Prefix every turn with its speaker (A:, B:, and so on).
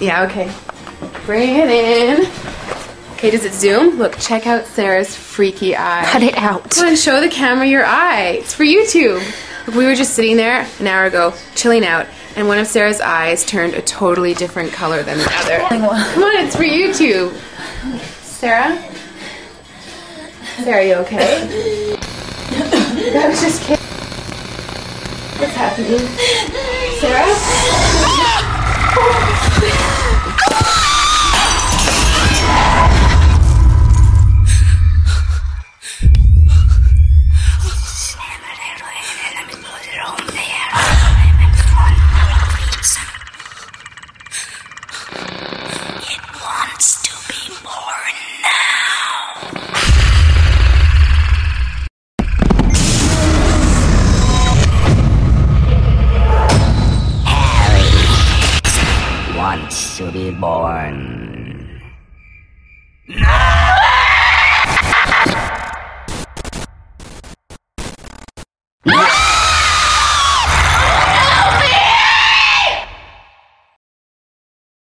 A: Yeah, okay. Bring it in. Okay, does it zoom? Look, check out Sarah's freaky eye.
B: Cut it out.
A: Come on, show the camera your eye. It's for YouTube. Look, we were just sitting there an hour ago, chilling out, and one of Sarah's eyes turned a totally different color than the other. Come on, it's for YouTube. Sarah? Sarah, are you okay? I was just kidding. What's happening? Sarah?
C: It wants to be born now. Harry wants to be born. No!